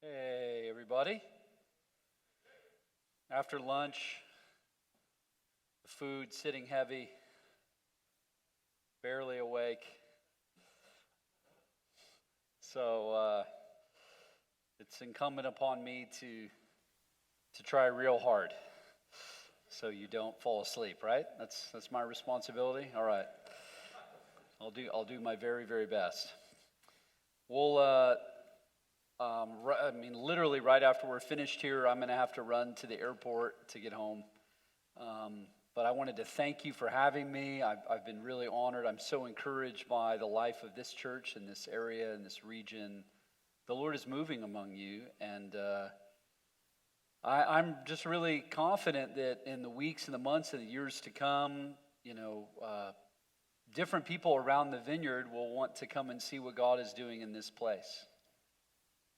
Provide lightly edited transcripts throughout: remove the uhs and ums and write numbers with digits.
Hey, everybody. After lunch, the food sitting heavy, barely awake. So it's incumbent upon me to try real hard so you don't fall asleep, right? That's my responsibility. All right. I'll do my very, very best. We'll literally right after we're finished here, I'm going to have to run to the airport to get home. But I wanted to thank you for having me. I've been really honored. I'm so encouraged by the life of this church in this area, in this region. The Lord is moving among you, and I'm just really confident that in the weeks and the months and the years to come, different people around the Vineyard will want to come and see what God is doing in this place.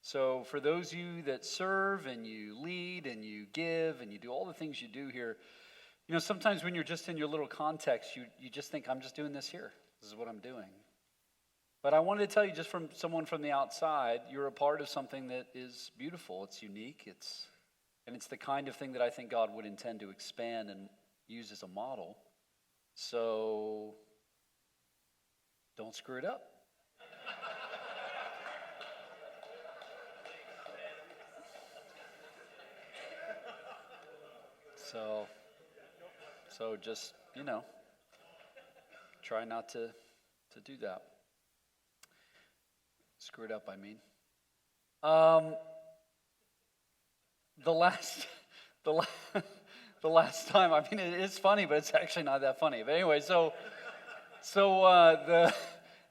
So for those of you that serve and you lead and you give and you do all the things you do here, sometimes when you're just in your little context, you just think, I'm just doing this here. This is what I'm doing. But I wanted to tell you, just from someone from the outside, you're a part of something that is beautiful. It's unique. It's the kind of thing that I think God would intend to expand and use as a model. So don't screw it up. So just, try not to do that. Screw it up, I mean. The last time, it is funny, but it's actually not that funny. But anyway, the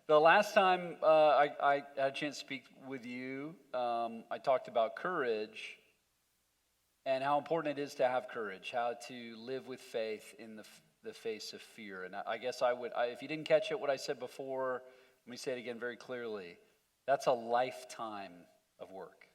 last time I had a chance to speak with you, I talked about courage and how important it is to have courage, how to live with faith in the face of fear. And I guess if you didn't catch it, what I said before, let me say it again very clearly. That's a lifetime of work.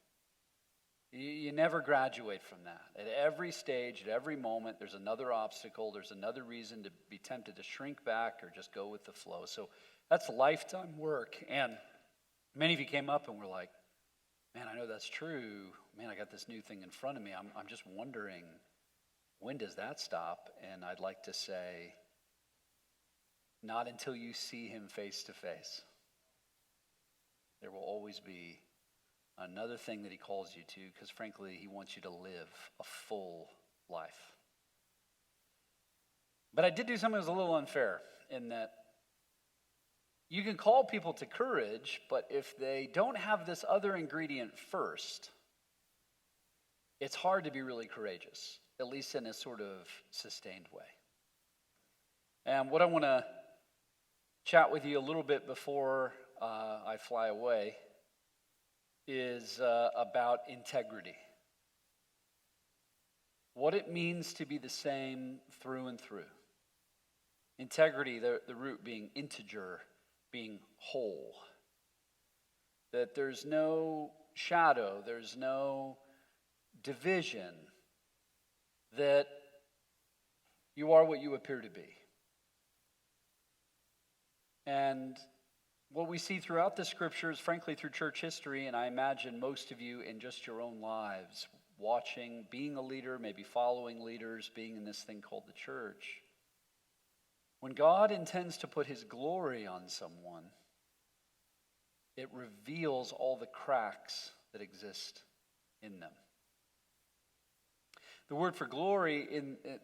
You never graduate from that. At every stage, at every moment, there's another obstacle, there's another reason to be tempted to shrink back or just go with the flow. So that's lifetime work. And many of you came up and were like, man, I know that's true. Man, I got this new thing in front of me. I'm just wondering, when does that stop? And I'd like to say, not until you see him face to face. There will always be another thing that he calls you to, because frankly, he wants you to live a full life. But I did do something that was a little unfair in that you can call people to courage, but if they don't have this other ingredient first, it's hard to be really courageous, at least in a sort of sustained way. And what I want to chat with you a little bit before I fly away is about integrity. What it means to be the same through and through. Integrity, the root being integer, being whole. That there's no shadow, there's no division, that you are what you appear to be. And what we see throughout the scriptures, frankly through church history, and I imagine most of you in just your own lives, watching, being a leader, maybe following leaders, being in this thing called the church, when God intends to put his glory on someone, it reveals all the cracks that exist in them. The word for glory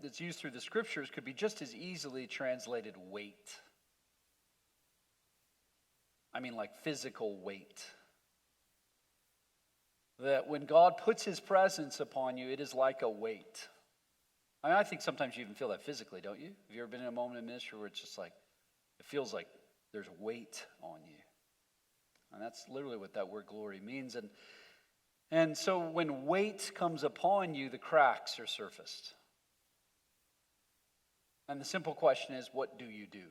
that's used through the scriptures could be just as easily translated weight. Like physical weight. That when God puts his presence upon you, it is like a weight. I think sometimes you even feel that physically, don't you? Have you ever been in a moment in ministry where it's just like, it feels like there's weight on you? And that's literally what that word glory means. And so when weight comes upon you, the cracks are surfaced. And the simple question is, what do you do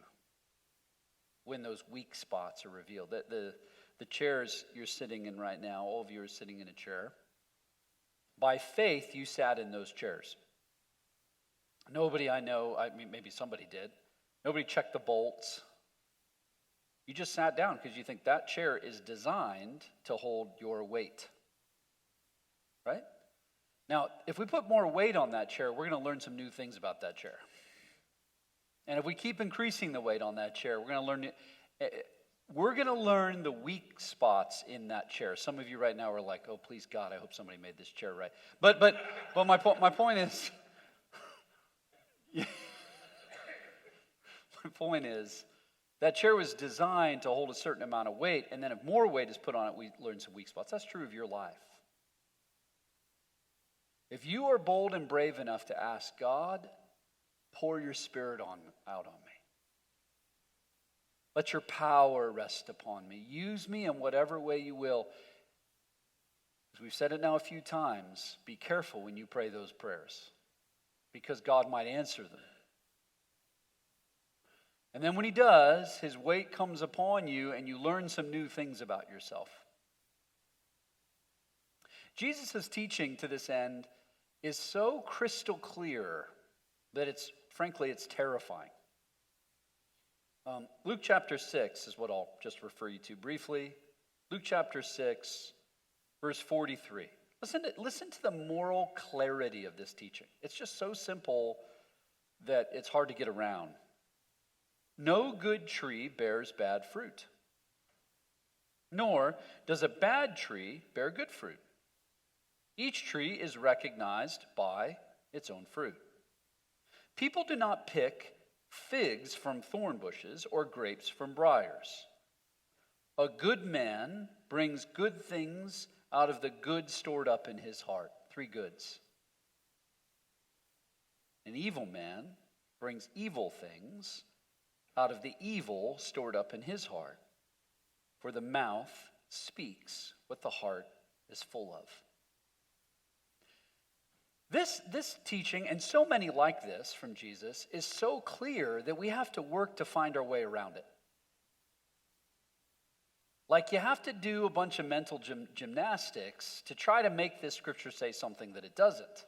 when those weak spots are revealed? The chairs you're sitting in right now, all of you are sitting in a chair. By faith, you sat in those chairs. Nobody I know, maybe somebody did. Nobody checked the bolts. You just sat down because you think that chair is designed to hold your weight. right? Now, if we put more weight on that chair, we're going to learn some new things about that chair. And if we keep increasing the weight on that chair, we're going to learn the weak spots in that chair. Some of you right now are like, "Oh, please God, I hope somebody made this chair right." But my point is, my point is, that chair was designed to hold a certain amount of weight, and then if more weight is put on it, we learn some weak spots. That's true of your life. If you are bold and brave enough to ask God, pour your Spirit out on me. Let your power rest upon me. Use me in whatever way you will. As we've said it now a few times, be careful when you pray those prayers, because God might answer them. And then when he does, his weight comes upon you and you learn some new things about yourself. Jesus' teaching to this end is so crystal clear that it's terrifying. Luke chapter 6 is what I'll just refer you to briefly. Luke chapter 6, verse 43. Listen to the moral clarity of this teaching. It's just so simple that it's hard to get around. No good tree bears bad fruit, nor does a bad tree bear good fruit. Each tree is recognized by its own fruit. People do not pick figs from thorn bushes or grapes from briars. A good man brings good things out of the good stored up in his heart. 3 goods. An evil man brings evil things out of the evil stored up in his heart. For the mouth speaks what the heart is full of. This teaching, and so many like this from Jesus, is so clear that we have to work to find our way around it. Like you have to do a bunch of mental gymnastics to try to make this scripture say something that it doesn't.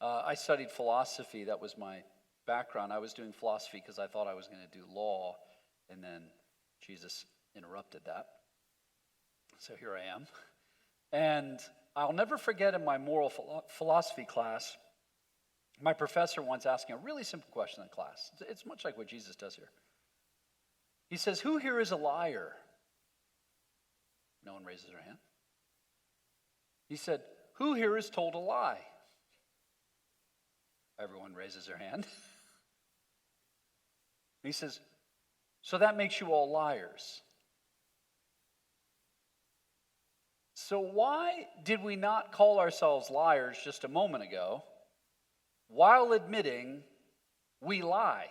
I studied philosophy. That was my background. I was doing philosophy because I thought I was going to do law, and then Jesus interrupted that. So here I am. And I'll never forget in my moral philosophy class, my professor once asking a really simple question in class. It's much like what Jesus does here. He says, "Who here is a liar?" No one raises their hand. He said, "Who here is told a lie?" Everyone raises their hand. He says, "So that makes you all liars." So why did we not call ourselves liars just a moment ago while admitting we lie?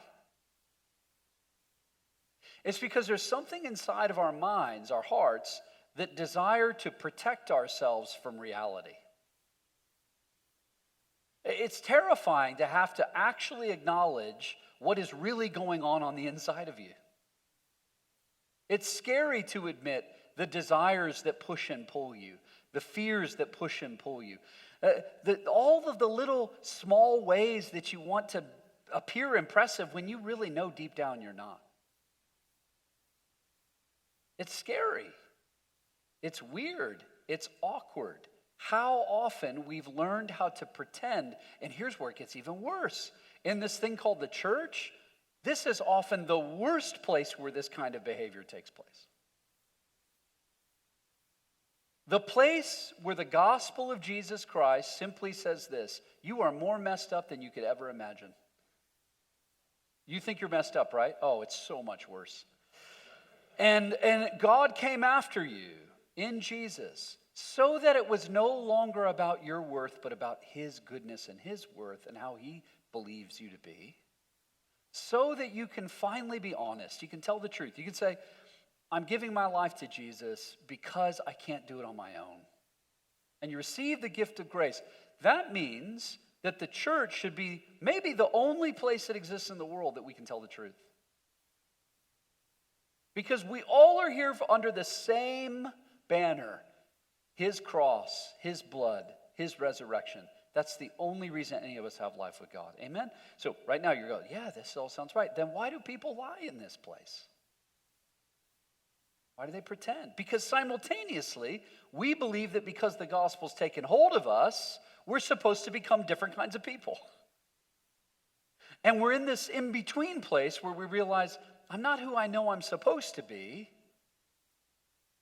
It's because there's something inside of our minds, our hearts, that desire to protect ourselves from reality. It's terrifying to have to actually acknowledge what is really going on the inside of you. It's scary to admit the desires that push and pull you, the fears that push and pull you, all of the little small ways that you want to appear impressive when you really know deep down you're not. It's scary. It's weird. It's awkward. How often we've learned how to pretend, and here's where it gets even worse. In this thing called the church, this is often the worst place where this kind of behavior takes place. The place where the gospel of Jesus Christ simply says this: you are more messed up than you could ever imagine. You think you're messed up, right? Oh, it's so much worse. And God came after you in Jesus so that it was no longer about your worth, but about his goodness and his worth and how he believes you to be. So that you can finally be honest. You can tell the truth. You can say, I'm giving my life to Jesus because I can't do it on my own. And you receive the gift of grace. That means that the church should be maybe the only place that exists in the world that we can tell the truth. Because we all are here under the same banner. His cross, his blood, his resurrection. That's the only reason any of us have life with God. Amen? So right now you're going, yeah, this all sounds right. Then why do people lie in this place? Why do they pretend? Because simultaneously, we believe that because the gospel's taken hold of us, we're supposed to become different kinds of people. And we're in this in-between place where we realize, I'm not who I know I'm supposed to be,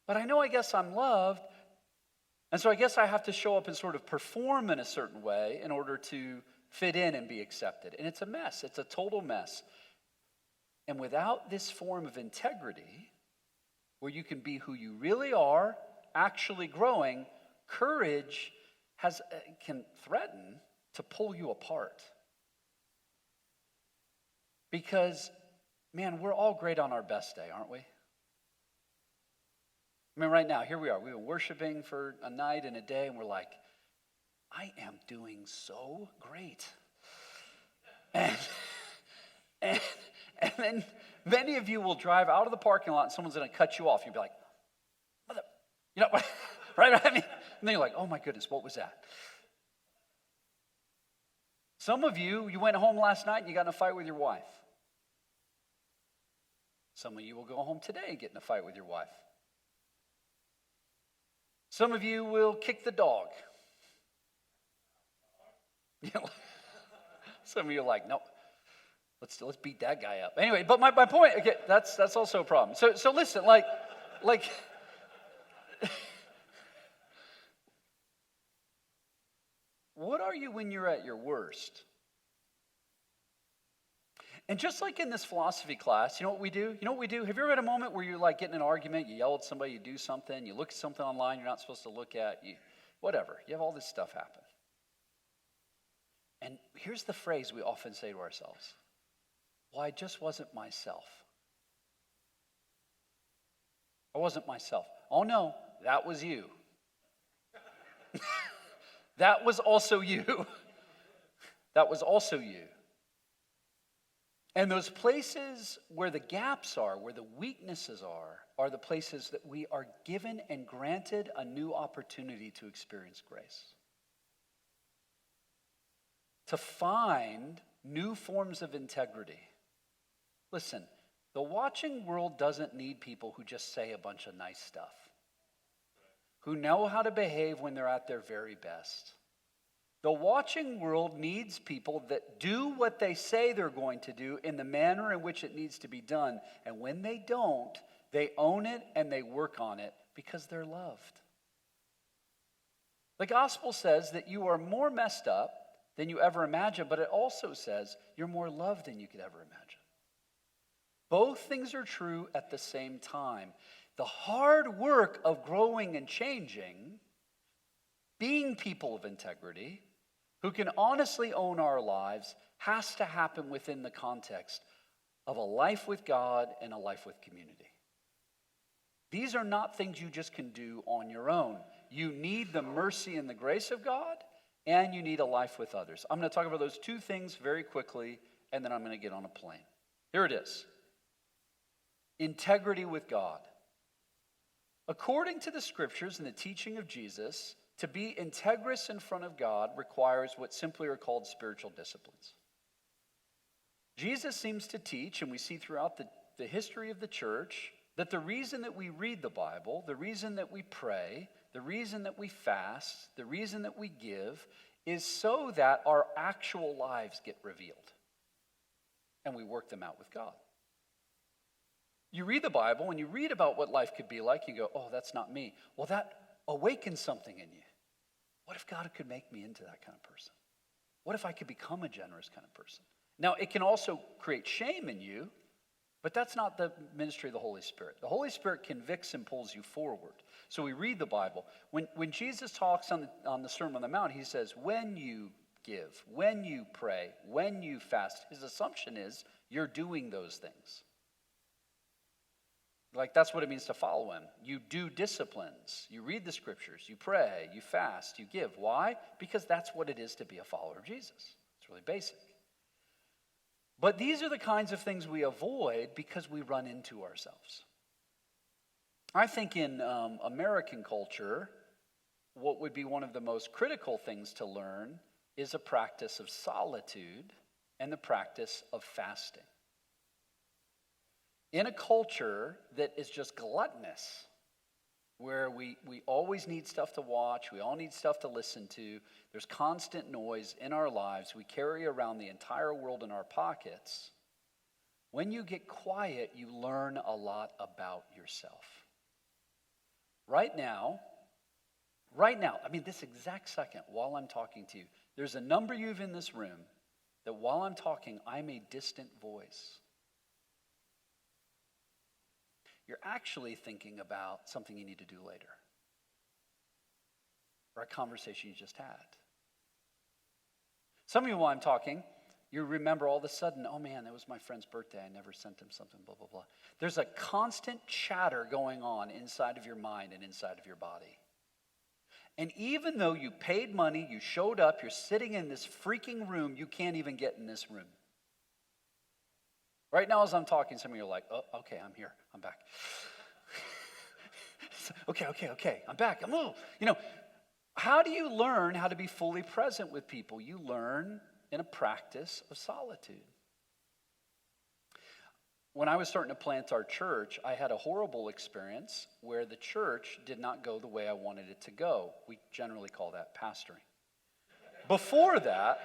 but I know I guess I'm loved, and so I guess I have to show up and sort of perform in a certain way in order to fit in and be accepted. And it's a mess. It's a total mess. And without this form of integrity, where you can be who you really are, actually growing, courage can threaten to pull you apart. Because, man, we're all great on our best day, aren't we? I mean, right now, here we are. We've been worshiping for a night and a day, and we're like, I am doing so great. And then many of you will drive out of the parking lot, and someone's going to cut you off. You'll be like, mother, you know, right? I mean, and then you're like, oh my goodness, what was that? Some of you went home last night and you got in a fight with your wife. Some of you will go home today and get in a fight with your wife. Some of you will kick the dog. Some of you are like, no, let's beat that guy up. Anyway, but my point, okay, that's also a problem. So listen, like, what are you when you're at your worst? And just like in this philosophy class, you know what we do? Have you ever had a moment where you're like getting in an argument, you yell at somebody, you do something, you look at something online you're not supposed to look at, whatever. You have all this stuff happen. And here's the phrase we often say to ourselves. Well, I just wasn't myself. I wasn't myself. Oh no, that was you. That was also you. That was also you. And those places where the gaps are, where the weaknesses are the places that we are given and granted a new opportunity to experience grace. To find new forms of integrity. Listen, the watching world doesn't need people who just say a bunch of nice stuff, who know how to behave when they're at their very best. The watching world needs people that do what they say they're going to do in the manner in which it needs to be done. And when they don't, they own it and they work on it because they're loved. The gospel says that you are more messed up than you ever imagined, but it also says you're more loved than you could ever imagine. Both things are true at the same time. The hard work of growing and changing, being people of integrity, who can honestly own our lives, has to happen within the context of a life with God and a life with community. These are not things you just can do on your own. You need the mercy and the grace of God, and you need a life with others. I'm going to talk about those two things very quickly, and then I'm going to get on a plane. Here it is. Integrity with God. According to the scriptures and the teaching of Jesus, to be integrous in front of God requires what simply are called spiritual disciplines. Jesus seems to teach, and we see throughout the history of the church, that the reason that we read the Bible, the reason that we pray, the reason that we fast, the reason that we give, is so that our actual lives get revealed. And we work them out with God. You read the Bible, and you read about what life could be like, you go, oh, that's not me. Well, that awakens something in you. What if God could make me into that kind of person? What if I could become a generous kind of person? Now, it can also create shame in you, but that's not the ministry of the Holy Spirit. The Holy Spirit convicts and pulls you forward. So we read the Bible. When Jesus talks on the Sermon on the Mount, he says, when you give, when you pray, when you fast, his assumption is you're doing those things. Like, that's what it means to follow him. You do disciplines. You read the scriptures. You pray. You fast. You give. Why? Because that's what it is to be a follower of Jesus. It's really basic. But these are the kinds of things we avoid because we run into ourselves. I think in American culture, what would be one of the most critical things to learn is a practice of solitude and the practice of fasting. in a culture that is just gluttonous, where we always need stuff to watch, we all need stuff to listen to, there's constant noise in our lives, we carry around the entire world in our pockets. When you get quiet, you learn a lot about yourself. Right now, I mean this exact second, while I'm talking to you, there's a number of you in this room that while I'm talking, I'm a distant voice. You're actually thinking about something you need to do later, or a conversation you just had. Some of you, while I'm talking, you remember all of a sudden, oh man, that was my friend's birthday. I never sent him something, blah, blah, blah. There's a constant chatter going on inside of your mind and inside of your body. And even though you paid money, you showed up, you're sitting in this freaking room, you can't even get in this room. Right now as I'm talking, some of you are like, oh, okay, I'm here, I'm back. okay, I'm back. How do you learn how to be fully present with people? You learn in a practice of solitude. When I was starting to plant our church, I had a horrible experience where the church did not go the way I wanted it to go. We generally call that pastoring. Before that,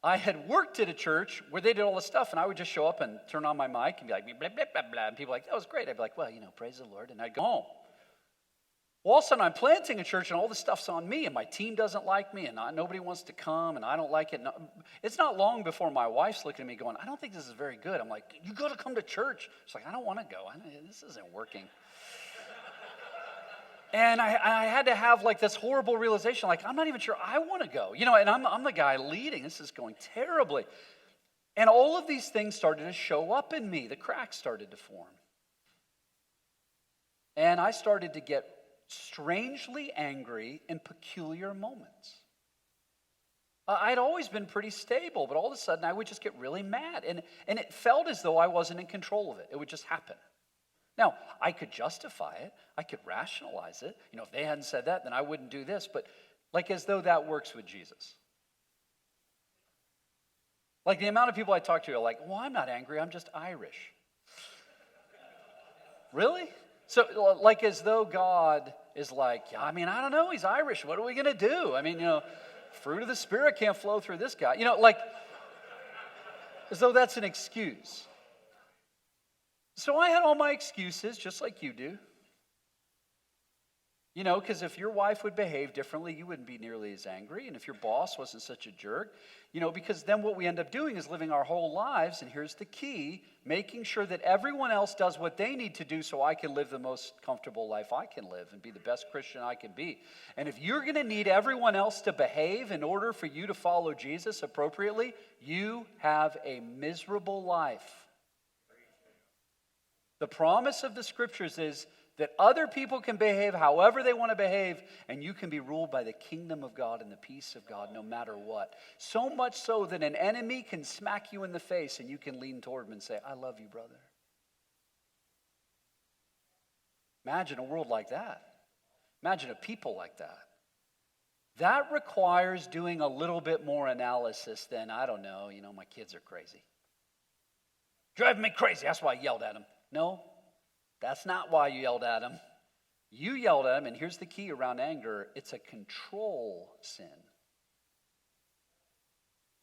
I had worked at a church where they did all this stuff, and I would just show up and turn on my mic and be like, blah, blah, blah, blah, and people were like, that was great. I'd be like, well, praise the Lord, and I'd go home. Well, all of a sudden, I'm planting a church, and all this stuff's on me, and my team doesn't like me, and nobody wants to come, and I don't like it. It's not long before my wife's looking at me going, I don't think this is very good. I'm like, you got to come to church. She's like, I don't want to go. This isn't working. And I had to have like this horrible realization, like, I'm not even sure I want to go. And I'm the guy leading. This is going terribly. And all of these things started to show up in me. The cracks started to form. And I started to get strangely angry in peculiar moments. I'd always been pretty stable, but all of a sudden I would just get really mad. And it felt as though I wasn't in control of it. It would just happen. Now, I could justify it. I could rationalize it. If they hadn't said that, then I wouldn't do this. But like as though that works with Jesus. Like the amount of people I talk to are like, well, I'm not angry. I'm just Irish. Really? So like as though God is like, I don't know. He's Irish. What are we going to do? Fruit of the Spirit can't flow through this guy. Like as though that's an excuse. So I had all my excuses, just like you do. Because if your wife would behave differently, you wouldn't be nearly as angry. And if your boss wasn't such a jerk, because then what we end up doing is living our whole lives, and here's the key, making sure that everyone else does what they need to do so I can live the most comfortable life I can live and be the best Christian I can be. And if you're going to need everyone else to behave in order for you to follow Jesus appropriately, you have a miserable life. The promise of the scriptures is that other people can behave however they want to behave, and you can be ruled by the kingdom of God and the peace of God no matter what. So much so that an enemy can smack you in the face and you can lean toward him and say, I love you, brother. Imagine a world like that. Imagine a people like that. That requires doing a little bit more analysis than, my kids are crazy. Driving me crazy. That's why I yelled at them. No, that's not why you yelled at him. You yelled at him, and here's the key around anger. It's a control sin.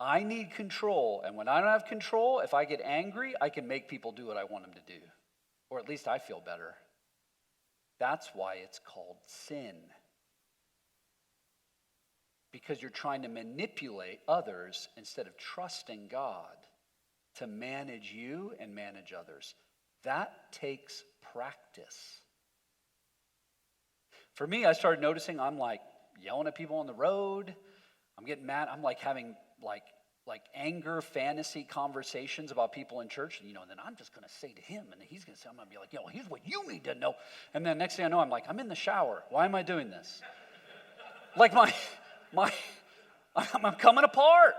I need control, and when I don't have control, if I get angry, I can make people do what I want them to do. Or at least I feel better. That's why it's called sin. Because you're trying to manipulate others instead of trusting God to manage you and manage others. That takes practice. For me, I started noticing I'm like yelling at people on the road. I'm getting mad. I'm like having like anger fantasy conversations about people in church. And then I'm just going to say to him, and he's going to say, I'm going to be like, here's what you need to know. And then next thing I know, I'm like, I'm in the shower. Why am I doing this? Like I'm coming apart.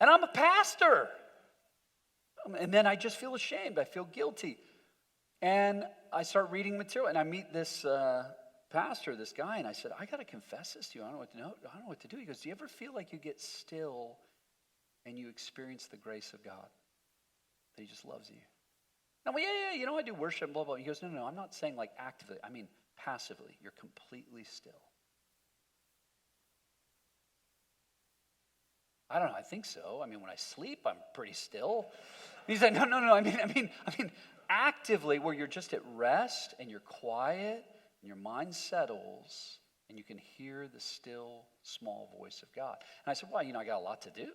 And I'm a pastor. And then I just feel ashamed. I feel guilty. And I start reading material, and I meet this pastor, this guy, and I said, I got to confess this to you. I don't know what to do. He goes, do you ever feel like you get still and you experience the grace of God? that he just loves you. And I'm like, yeah, I do worship, blah, blah. He goes, no, I'm not saying like actively. I mean passively. You're completely still. I don't know, I think so. I mean, when I sleep, I'm pretty still. He's like, no, I mean, actively, where you're just at rest and you're quiet and your mind settles and you can hear the still, small voice of God. And I said, well, I got a lot to do.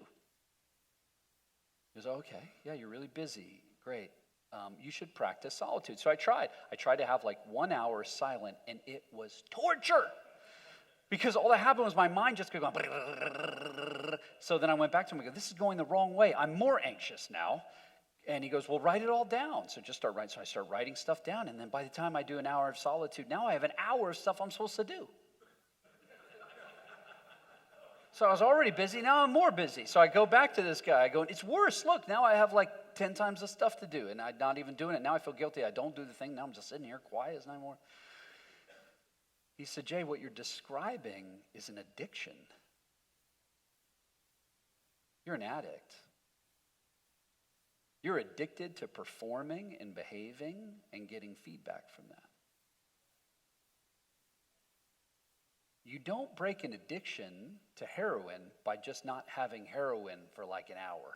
He goes, okay, yeah, you're really busy. Great. You should practice solitude. So I tried. I tried to have like 1 hour silent, and it was torture. Because all that happened was my mind just going. So then I went back to him and go, this is going the wrong way. I'm more anxious now. And he goes, well, write it all down. So just start writing. So I start writing stuff down. And then by the time I do an hour of solitude, now I have an hour of stuff I'm supposed to do. So I was already busy. Now I'm more busy. So I go back to this guy. I go, it's worse. Look, now I have like 10 times the stuff to do. And I'm not even doing it. Now I feel guilty. I don't do the thing. Now I'm just sitting here quiet as no more. He said, Jay, what you're describing is an addiction. You're an addict. You're addicted to performing and behaving and getting feedback from that. You don't break an addiction to heroin by just not having heroin for like an hour.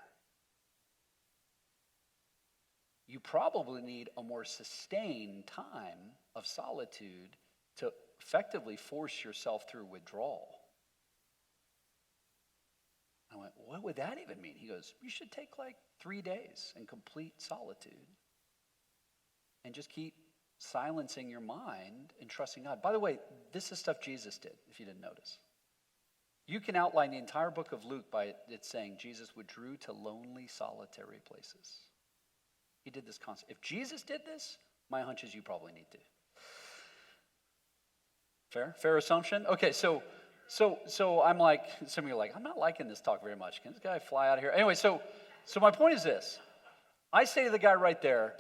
You probably need a more sustained time of solitude to effectively force yourself through withdrawal. I went, what would that even mean? He goes, you should take like 3 days in complete solitude and just keep silencing your mind and trusting God. By the way, this is stuff Jesus did, if you didn't notice. You can outline the entire book of Luke by it saying Jesus withdrew to lonely, solitary places. He did this constantly. If Jesus did this, my hunch is you probably need to. Fair assumption? Okay, so I'm like, some of you are like, I'm not liking this talk very much. Can this guy fly out of here? Anyway, so my point is this. I say to the guy right there,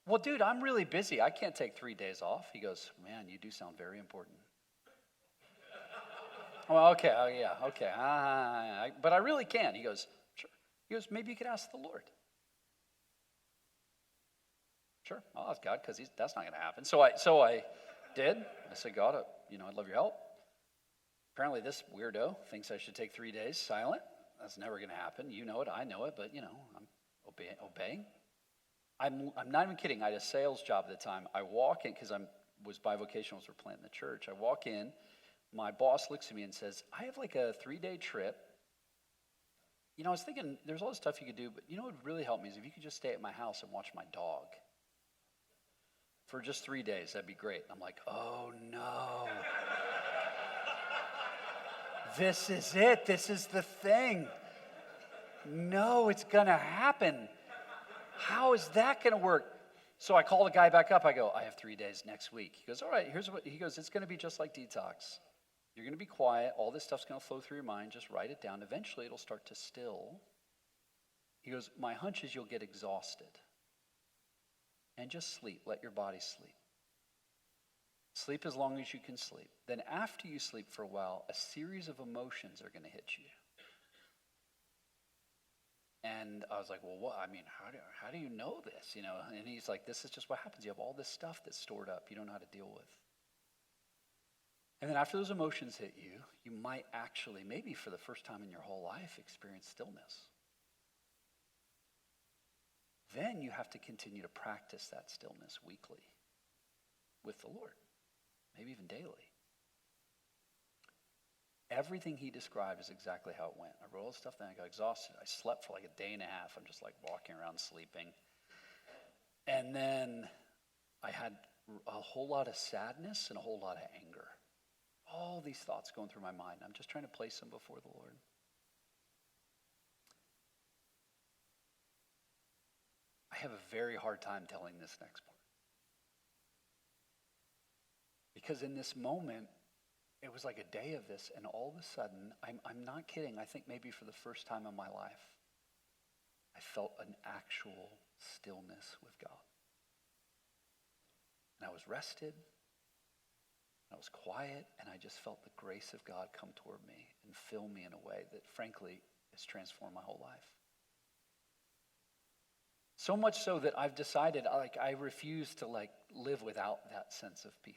well, dude, I'm really busy. I can't take 3 days off. He goes, man, you do sound very important. Well, okay, okay. But I really can. He goes, sure. He goes, maybe you could ask the Lord. Sure, I'll ask God because that's not going to happen. So I did. I said, God, I'd love your help. Apparently this weirdo thinks I should take 3 days silent. That's never going to happen. You know it, I know it, but I'm obeying. I'm not even kidding. I had a sales job at the time. I walk in, because I was bivocational, we're planting the church. I walk in, my boss looks at me and says, I have like a 3-day trip. I was thinking there's all this stuff you could do, but what would really help me is if you could just stay at my house and watch my dog. For just 3 days, that'd be great. I'm like, oh no. This is it. This is the thing. No, it's going to happen. How is that going to work? So I call the guy back up. I go, I have 3 days next week. He goes, all right, he goes, it's going to be just like detox. You're going to be quiet. All this stuff's going to flow through your mind. Just write it down. Eventually, it'll start to still. He goes, my hunch is you'll get exhausted. And just sleep. Let your body sleep. Sleep as long as you can sleep. Then after you sleep for a while, a series of emotions are going to hit you. And I was like, well, what? I mean, how do you know this? And he's like, this is just what happens. You have all this stuff that's stored up you don't know how to deal with. And then after those emotions hit you, you might actually, maybe for the first time in your whole life, experience stillness. Then you have to continue to practice that stillness weekly with the Lord, maybe even daily. Everything he described is exactly how it went. I wrote all the stuff, then I got exhausted. I slept for like a day and a half. I'm just like walking around sleeping. And then I had a whole lot of sadness and a whole lot of anger. All these thoughts going through my mind. I'm just trying to place them before the Lord. I have a very hard time telling this next part. Because in this moment, it was like a day of this, and all of a sudden, I'm not kidding, I think maybe for the first time in my life, I felt an actual stillness with God. And I was rested, I was quiet, and I just felt the grace of God come toward me and fill me in a way that, frankly, has transformed my whole life. So much so that I've decided I refuse to live without that sense of peace.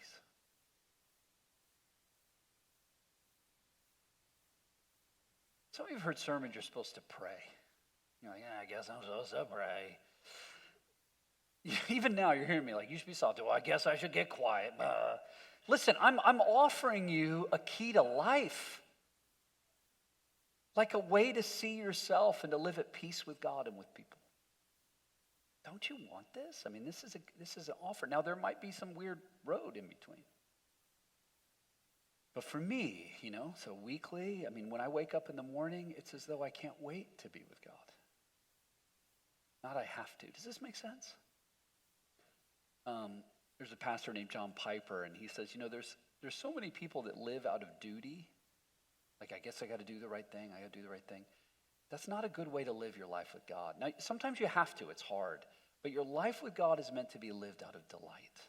Some of you have heard sermons you're supposed to pray. You're like, yeah, I guess I'm supposed to pray. Even now you're hearing me like, you should be soft. Well, I guess I should get quiet. Listen, I'm offering you a key to life. Like a way to see yourself and to live at peace with God and with people. Don't you want this? I mean, this is an offer. Now, there might be some weird road in between. But for me, so weekly, I mean, when I wake up in the morning, it's as though I can't wait to be with God. Not I have to. Does this make sense? There's a pastor named John Piper, and he says, there's so many people that live out of duty. Like, I guess I got to do the right thing. I got to do the right thing. That's not a good way to live your life with God. Now, sometimes you have to. It's hard. But your life with God is meant to be lived out of delight.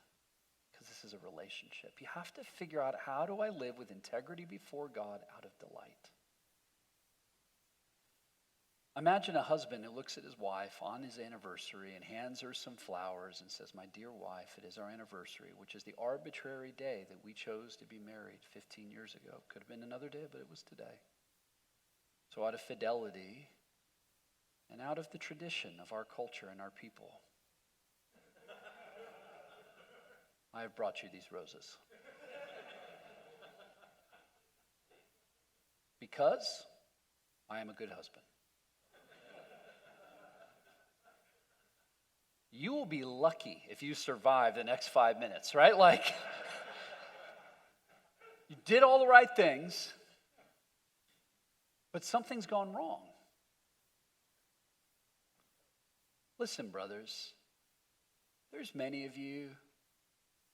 Because this is a relationship. You have to figure out, how do I live with integrity before God out of delight? Imagine a husband who looks at his wife on his anniversary and hands her some flowers and says, my dear wife, it is our anniversary, which is the arbitrary day that we chose to be married 15 years ago. Could have been another day, but it was today. So out of fidelity and out of the tradition of our culture and our people, I have brought you these roses. Because I am a good husband. You will be lucky if you survive the next 5 minutes, right? You did all the right things, but something's gone wrong. Listen, brothers, there's many of you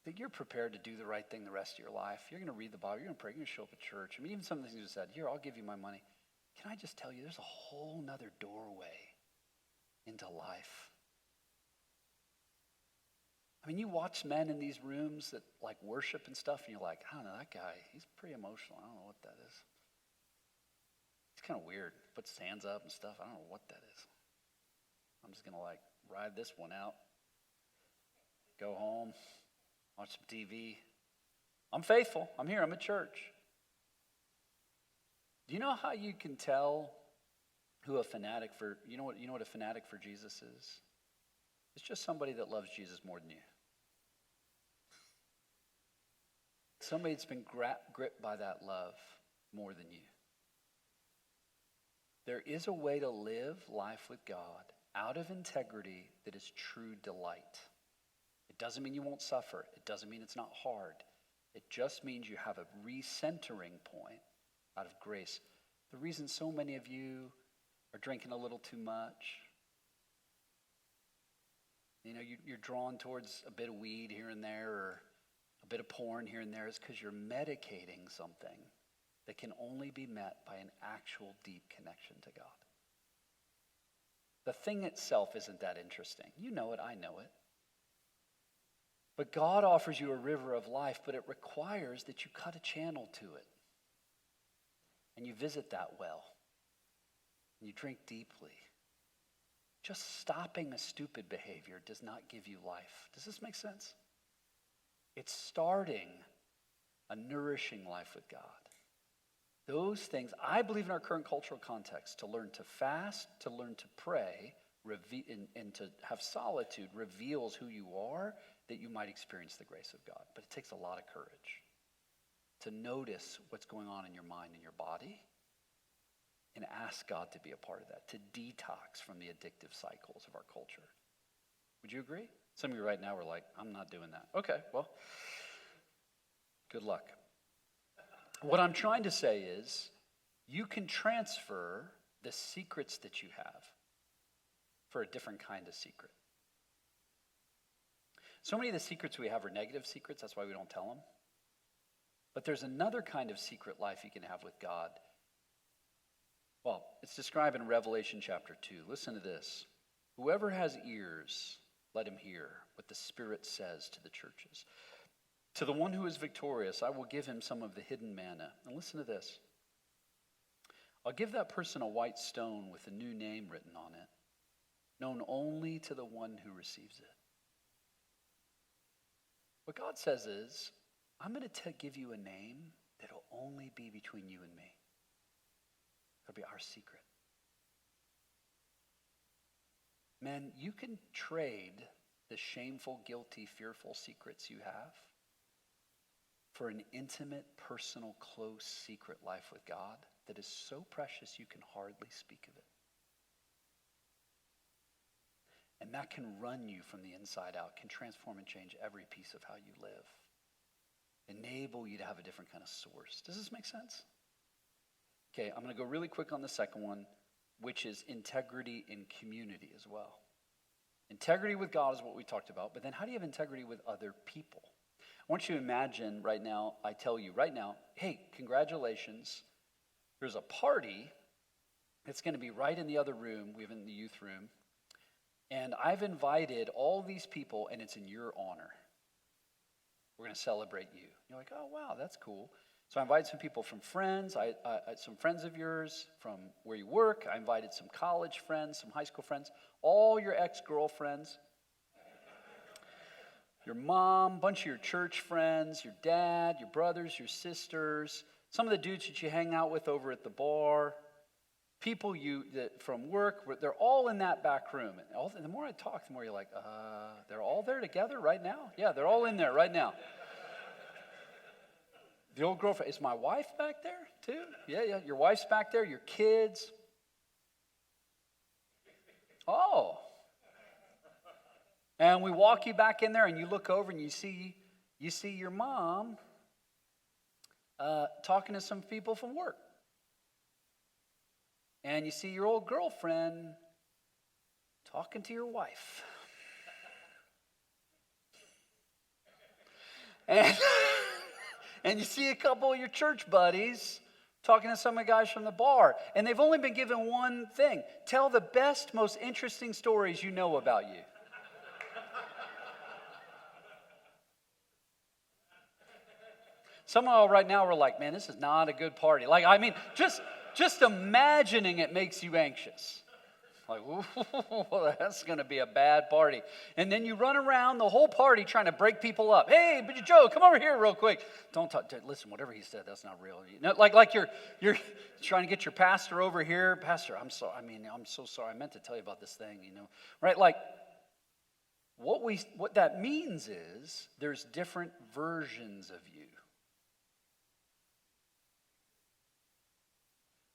that you're prepared to do the right thing the rest of your life. You're going to read the Bible, you're going to pray, you're going to show up at church. I mean, even some of the things you said, here, I'll give you my money. Can I just tell you, there's a whole nother doorway into life. I mean, you watch men in these rooms that worship and stuff, and you're like, I don't know, that guy, he's pretty emotional. I don't know what that is. It's kind of weird. Puts his hands up and stuff. I don't know what that is. I'm just going to ride this one out. Go home. Watch some TV. I'm faithful. I'm here. I'm at church. Do you know how you can tell who a fanatic for, you know what a fanatic for Jesus is? It's just somebody that loves Jesus more than you. Somebody that's been gripped by that love more than you. There is a way to live life with God out of integrity that is true delight. It doesn't mean you won't suffer. It doesn't mean it's not hard. It just means you have a recentering point out of grace. The reason so many of you are drinking a little too much, you're drawn towards a bit of weed here and there or a bit of porn here and there is because you're medicating something that can only be met by an actual deep connection to God. The thing itself isn't that interesting. You know it, I know it. But God offers you a river of life, but it requires that you cut a channel to it. And you visit that well. And you drink deeply. Just stopping a stupid behavior does not give you life. Does this make sense? It's starting a nourishing life with God. Those things, I believe in our current cultural context, to learn to fast, to learn to pray, and to have solitude reveals who you are, that you might experience the grace of God. But it takes a lot of courage to notice what's going on in your mind and your body and ask God to be a part of that, to detox from the addictive cycles of our culture. Would you agree? Some of you right now are like, I'm not doing that. Okay, well, good luck. What I'm trying to say is, you can transfer the secrets that you have for a different kind of secret. So many of the secrets we have are negative secrets. That's why we don't tell them. But there's another kind of secret life you can have with God. Well, it's described in Revelation chapter 2. Listen to this. Whoever has ears, let him hear what the Spirit says to the churches. To the one who is victorious, I will give him some of the hidden manna. And listen to this. I'll give that person a white stone with a new name written on it. known only to the one who receives it. What God says is, I'm going to give you a name that will only be between you and me. It'll be our secret. Men, you can trade the shameful, guilty, fearful secrets you have for an intimate, personal, close, secret life with God that is so precious you can hardly speak of it. And that can run you from the inside out, can transform and change every piece of how you live. Enable you to have a different kind of source. Does this make sense? Okay, I'm going to go really quick on the second one, which is integrity in community as well. Integrity with God is what we talked about, but then how do you have integrity with other people? I want you to imagine right now, I tell you right now, hey, congratulations. There's a party that's going to be right in the other room. We have it in the youth room. And I've invited all these people, and it's in your honor. We're going to celebrate you. You're like, oh, wow, that's cool. So I invited some people from friends, some friends of yours from where you work. I invited some college friends, some high school friends, all your ex-girlfriends, your mom, a bunch of your church friends, your dad, your brothers, your sisters, some of the dudes that you hang out with over at the bar, people that from work, they're all in that back room. And the more I talk, the more you're like, they're all there together right now? Yeah, they're all in there right now. The old girlfriend, is my wife back there too? Yeah, your wife's back there, your kids. Oh. And we walk you back in there and you look over and you see your mom talking to some people from work. And you see your old girlfriend talking to your wife. And you see a couple of your church buddies talking to some of the guys from the bar. And they've only been given one thing. Tell the best, most interesting stories you know about you. Some of y'all right now are like, man, this is not a good party. Like, I mean, just imagining it makes you anxious. Like, well, that's going to be a bad party. And then you run around the whole party trying to break people up. Hey, but Joe, come over here real quick. Don't talk. Listen, whatever he said, that's not real. You know, like you're trying to get your pastor over here. Pastor, I'm sorry. I'm so sorry. I meant to tell you about this thing. Right? Like, what that means is there's different versions of you.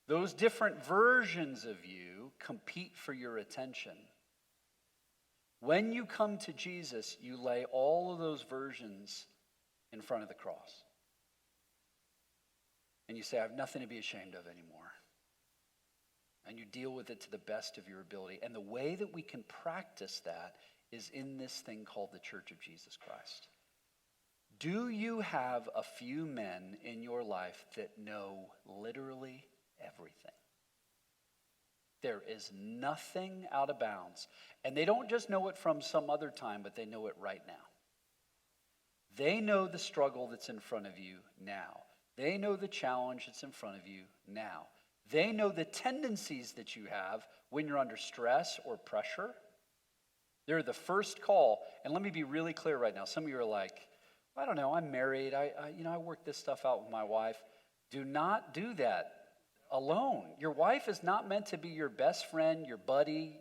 Those different versions of you compete for your attention. When you come to Jesus, you lay all of those versions in front of the cross. And you say, I have nothing to be ashamed of anymore. And you deal with it to the best of your ability. And the way that we can practice that is in this thing called the Church of Jesus Christ. Do you have a few men in your life that know literally everything? There is nothing out of bounds. And they don't just know it from some other time, but they know it right now. They know the struggle that's in front of you now. They know the challenge that's in front of you now. They know the tendencies that you have when you're under stress or pressure. They're the first call. And let me be really clear right now. Some of you are like, I don't know, I'm married. I work this stuff out with my wife. Do not do that alone. Your wife is not meant to be your best friend, your buddy,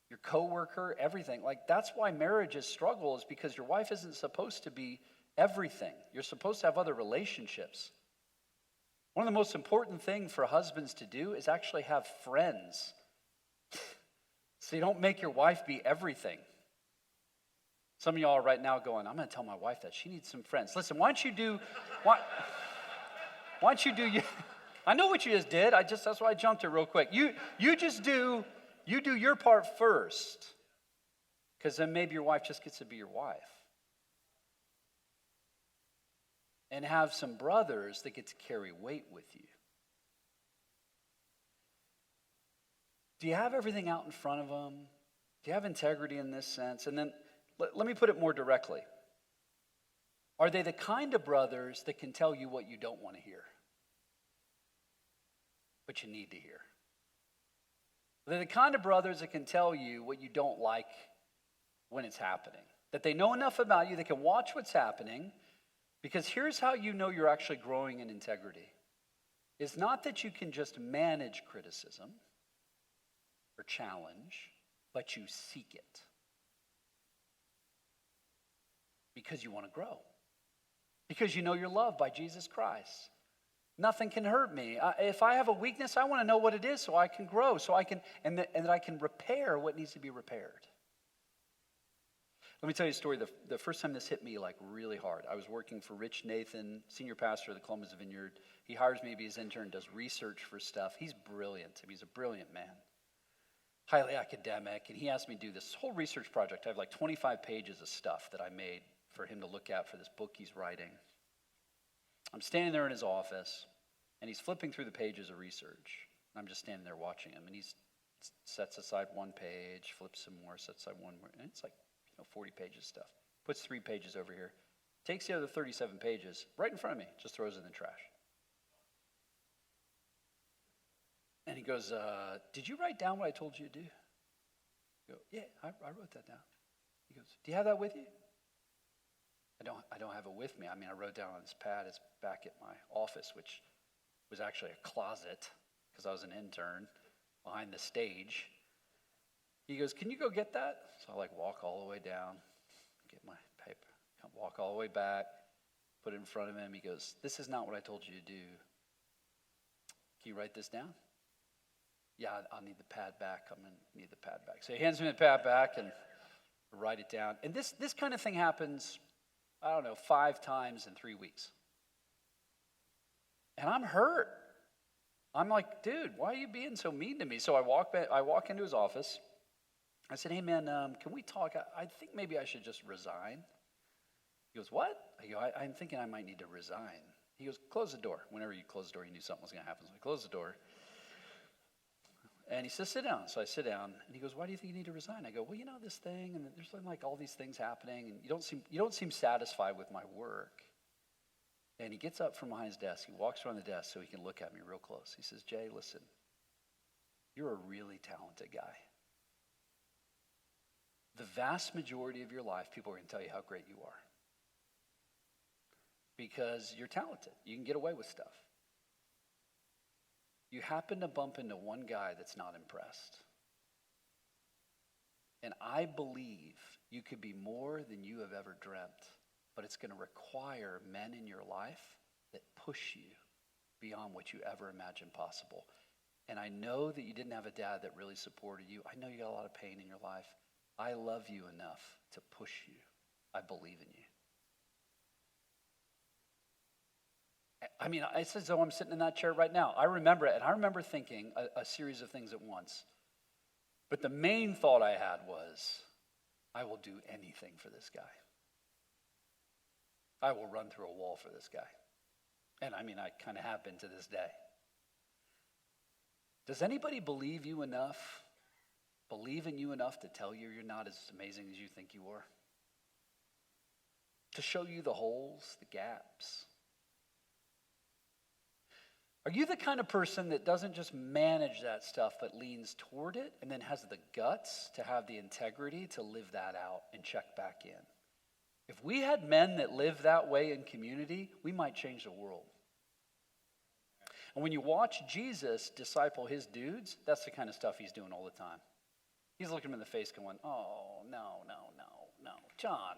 your coworker, everything. Like, that's why marriages struggle, is because your wife isn't supposed to be everything. You're supposed to have other relationships. One of the most important things for husbands to do is actually have friends. So you don't make your wife be everything. Some of y'all are right now going, I'm going to tell my wife that she needs some friends. Listen, why don't you do I know what you just did. That's why I jumped it real quick. You do your part first. Because then maybe your wife just gets to be your wife. And have some brothers that get to carry weight with you. Do you have everything out in front of them? Do you have integrity in this sense? And then let me put it more directly. Are they the kind of brothers that can tell you what you don't want to hear, but you need to hear? They're the kind of brothers that can tell you what you don't like when it's happening. That they know enough about you, they can watch what's happening, because here's how you know you're actually growing in integrity. It's not that you can just manage criticism or challenge, but you seek it. Because you want to grow. Because you know you're loved by Jesus Christ. Nothing can hurt me. If I have a weakness, I want to know what it is so I can grow, so I can, and that I can repair what needs to be repaired. Let me tell you a story. The first time this hit me like really hard, I was working for Rich Nathan, senior pastor of the Columbus Vineyard. He hires me to be his intern, does research for stuff. He's brilliant. He's a brilliant man. Highly academic. And he asked me to do this whole research project. I have like 25 pages of stuff that I made for him to look at for this book he's writing. I'm standing there in his office, and he's flipping through the pages of research. I'm just standing there watching him, and he sets aside one page, flips some more, sets aside one more, and it's like 40 pages of stuff. Puts 3 pages over here, takes the other 37 pages right in front of me, just throws it in the trash. And he goes, did you write down what I told you to do? I go, yeah, I wrote that down. He goes, do you have that with you? I don't have it with me. I mean, I wrote down on this pad. It's back at my office, which was actually a closet because I was an intern behind the stage. He goes, can you go get that? So I walk all the way down, get my paper, walk all the way back, put it in front of him. He goes, this is not what I told you to do. Can you write this down? Yeah, I'll need the pad back. I'm going to need the pad back. So he hands me the pad back and I write it down. And this kind of thing happens, 5 times in 3 weeks. And I'm hurt. I'm like, dude, why are you being so mean to me? So I walk into his office. I said, hey, man, can we talk? I think maybe I should just resign. He goes, what? I go, I'm thinking I might need to resign. He goes, close the door. Whenever you close the door, you knew something was going to happen. So I closed the door. And he says, sit down. So I sit down. And he goes, why do you think you need to resign? I go, well, this thing, and there's like all these things happening, and you don't seem satisfied with my work. And he gets up from behind his desk. He walks around the desk so he can look at me real close. He says, Jay, listen, you're a really talented guy. The vast majority of your life, people are going to tell you how great you are. Because you're talented. You can get away with stuff. You happen to bump into one guy that's not impressed. And I believe you could be more than you have ever dreamt, but it's going to require men in your life that push you beyond what you ever imagined possible. And I know that you didn't have a dad that really supported you. I know you got a lot of pain in your life. I love you enough to push you. I believe in you. I mean, it's as though I'm sitting in that chair right now. I remember it, and I remember thinking a series of things at once. But the main thought I had was, I will do anything for this guy. I will run through a wall for this guy. And I mean, I kind of have been to this day. Does anybody believe in you enough to tell you you're not as amazing as you think you are? To show you the holes, the gaps? Are you the kind of person that doesn't just manage that stuff but leans toward it and then has the guts to have the integrity to live that out and check back in? If we had men that live that way in community, we might change the world. And when you watch Jesus disciple his dudes, that's the kind of stuff he's doing all the time. He's looking them in the face going, oh, no, John,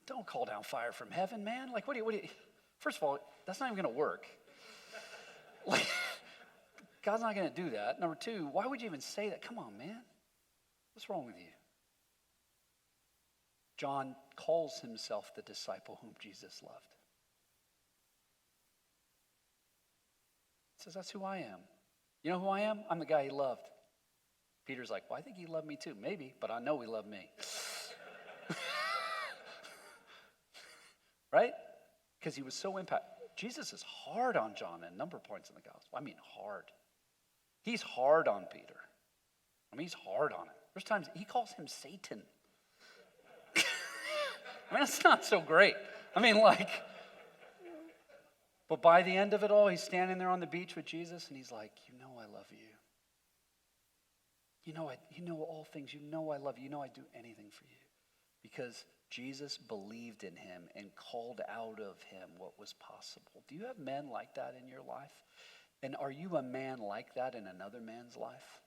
don't call down fire from heaven, man. Like, what do you, first of all, that's not even going to work. Like, God's not going to do that. Number 2, why would you even say that? Come on, man. What's wrong with you? John calls himself the disciple whom Jesus loved. He says, that's who I am. You know who I am? I'm the guy he loved. Peter's like, well, I think he loved me too. Maybe, but I know he loved me. Right? Because he was so impacted. Jesus is hard on John at a number of points in the gospel. I mean, hard. He's hard on Peter. I mean, he's hard on him. There's times he calls him Satan. I mean, that's not so great. I mean, but by the end of it all, he's standing there on the beach with Jesus, and he's like, you know I love you. you know all things. You know I love you. You know I'd do anything for you. Because Jesus believed in him and called out of him what was possible. Do you have men like that in your life? And are you a man like that in another man's life?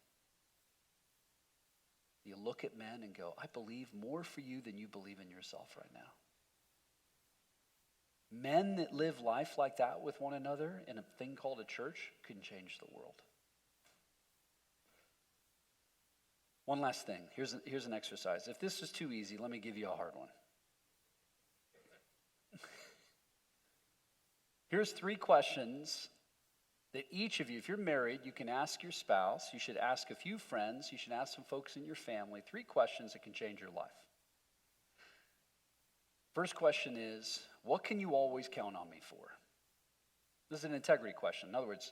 You look at men and go, I believe more for you than you believe in yourself right now. Men that live life like that with one another in a thing called a church can change the world. One last thing. Here's an exercise. If this is too easy, let me give you a hard one. Here's 3 questions that each of you, if you're married, you can ask your spouse. You should ask a few friends. You should ask some folks in your family. 3 questions that can change your life. First question is, what can you always count on me for? This is an integrity question. In other words,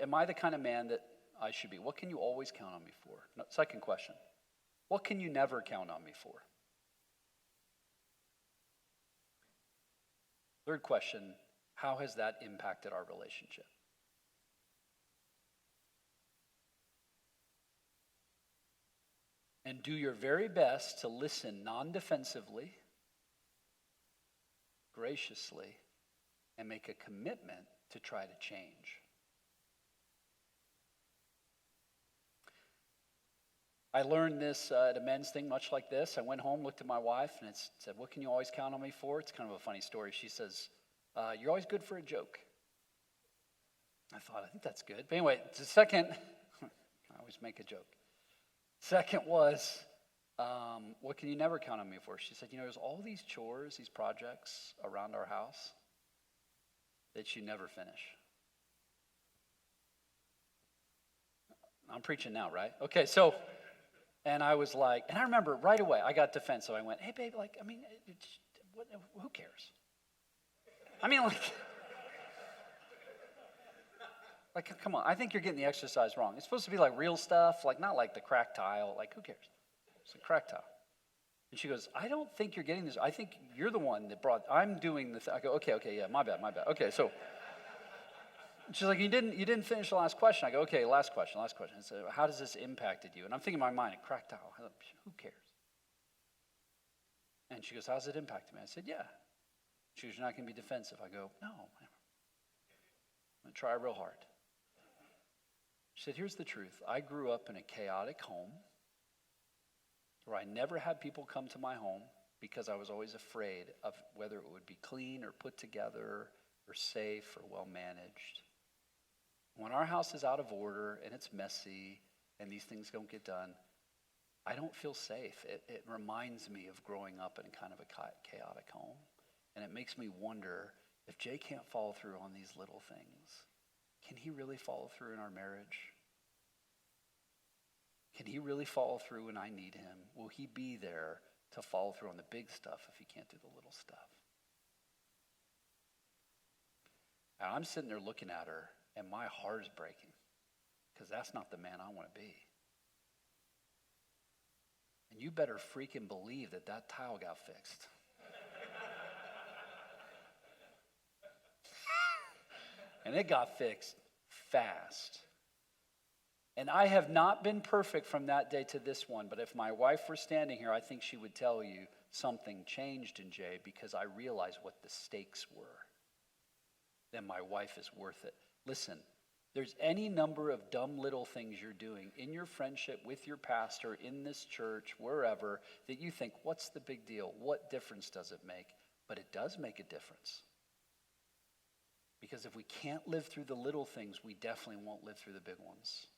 am I the kind of man that I should be? What can you always count on me for? No, second question, what can you never count on me for? Third question, how has that impacted our relationship? And do your very best to listen non-defensively, graciously, and make a commitment to try to change. I learned this at a men's thing much like this. I went home, looked at my wife, and it said, what can you always count on me for? It's kind of a funny story. She says, you're always good for a joke. I thought, I think that's good. But anyway, the second, I always make a joke. Second was, what can you never count on me for? She said, there's all these chores, these projects around our house that you never finish. I'm preaching now, right? Okay, so, and I was like, and I remember right away, I got defensive. I went, hey, babe, who cares? Come on, I think you're getting the exercise wrong. It's supposed to be like real stuff, not like the cracked tile. Who cares? It's a cracked tile. And she goes, I don't think you're getting this. I think you're the one that I'm doing the thing. I go, okay, yeah, my bad. Okay, so she's like, you didn't finish the last question. I go, okay, last question. I said, how does this impacted you? And I'm thinking in my mind, a cracked tile. Who cares? And she goes, how's it impacted me? I said, yeah. She goes, you're not going to be defensive. I go, no, whatever. I'm going to try real hard. She said, here's the truth. I grew up in a chaotic home where I never had people come to my home because I was always afraid of whether it would be clean or put together or safe or well managed. When our house is out of order and it's messy and these things don't get done, I don't feel safe. It reminds me of growing up in kind of a chaotic home. And it makes me wonder, if Jay can't follow through on these little things, can he really follow through in our marriage? Can he really follow through when I need him? Will he be there to follow through on the big stuff if he can't do the little stuff? And I'm sitting there looking at her, and my heart is breaking, because that's not the man I want to be. And you better freaking believe that tile got fixed. And it got fixed fast. And I have not been perfect from that day to this one, but if my wife were standing here, I think she would tell you something changed in Jay because I realized what the stakes were. Then my wife is worth it. Listen, there's any number of dumb little things you're doing in your friendship with your pastor, in this church, wherever, that you think, what's the big deal? What difference does it make? But it does make a difference. Because if we can't live through the little things, we definitely won't live through the big ones.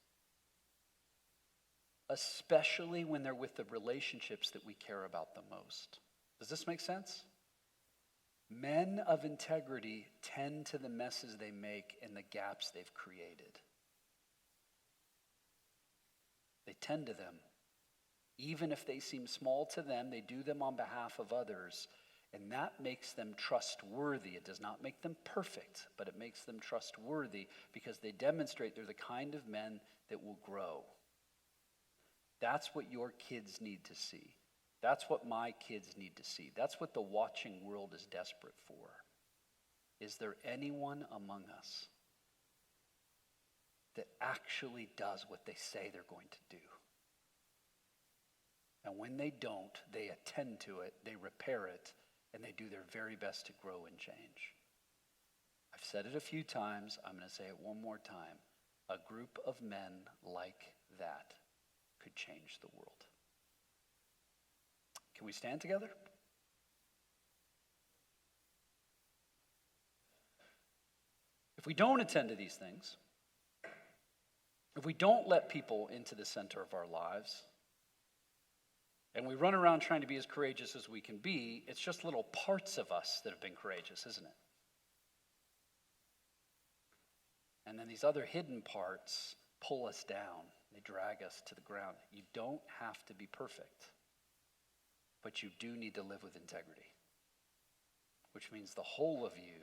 Especially when they're with the relationships that we care about the most. Does this make sense? Men of integrity tend to the messes they make and the gaps they've created. They tend to them. Even if they seem small to them, they do them on behalf of others. And that makes them trustworthy. It does not make them perfect, but it makes them trustworthy because they demonstrate they're the kind of men that will grow. That's what your kids need to see. That's what my kids need to see. That's what the watching world is desperate for. Is there anyone among us that actually does what they say they're going to do. And when they don't, they attend to it, they repair it, and they do their very best to grow and change. I've said it a few times. I'm going to say it one more time. A group of men like that could change the world. Can we stand together? If we don't attend to these things, if we don't let people into the center of our lives, and we run around trying to be as courageous as we can be, it's just little parts of us that have been courageous, isn't it? And then these other hidden parts pull us down. They drag us to the ground. You don't have to be perfect, but you do need to live with integrity, which means the whole of you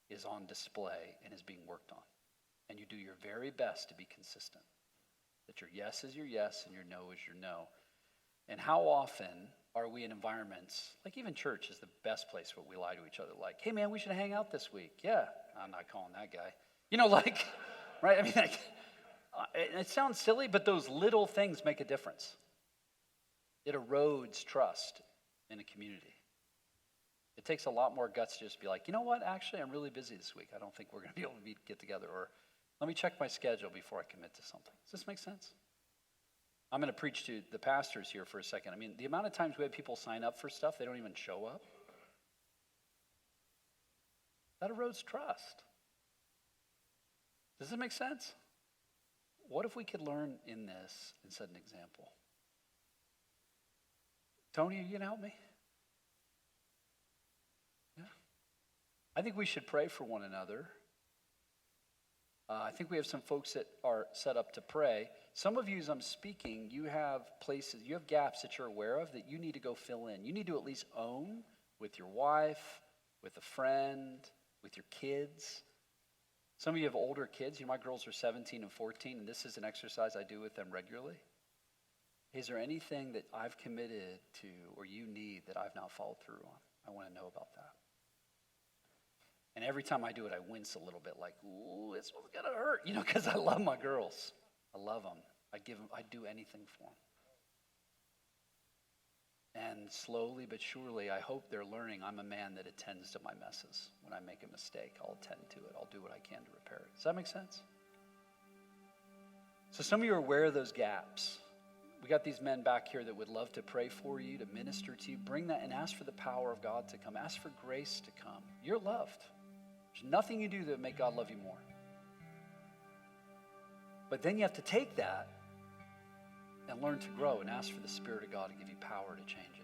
is on display and is being worked on. And you do your very best to be consistent, that your yes is your yes and your no is your no. And how often are we in environments, like even church is the best place where we lie to each other, like, hey man, we should hang out this week. Yeah, I'm not calling that guy. You know, like, right? I mean, like, it sounds silly, but those little things make a difference. It erodes trust in a community. It takes a lot more guts to just be like, you know what, actually, I'm really busy this week. I don't think we're going to be able to get together. Or let me check my schedule before I commit to something. Does this make sense? I'm going to preach to the pastors here for a second. I mean, the amount of times we have people sign up for stuff, they don't even show up. That erodes trust. Does it make sense? What if we could learn in this and set an example? Tony, are you going to help me? Yeah. I think we should pray for one another. I think we have some folks that are set up to pray. Some of you, as I'm speaking, you have places, you have gaps that you're aware of that you need to go fill in. You need to at least own with your wife, with a friend, with your kids. Some of you have older kids. You know, my girls are 17 and 14, and this is an exercise I do with them regularly. Is there anything that I've committed to or you need that I've not followed through on? I want to know about that. And every time I do it, I wince a little bit like, ooh, this one's going to hurt, you know, because I love my girls. I love them. I do anything for them. And slowly but surely, I hope they're learning I'm a man that attends to my messes. When I make a mistake, I'll attend to it. I'll do what I can to repair it. Does that make sense? So some of you are aware of those gaps. We got these men back here that would love to pray for you, to minister to you. Bring that and ask for the power of God to come. Ask for grace to come. You're loved. There's nothing you do that would make God love you more. But then you have to take that and learn to grow and ask for the Spirit of God to give you power to change.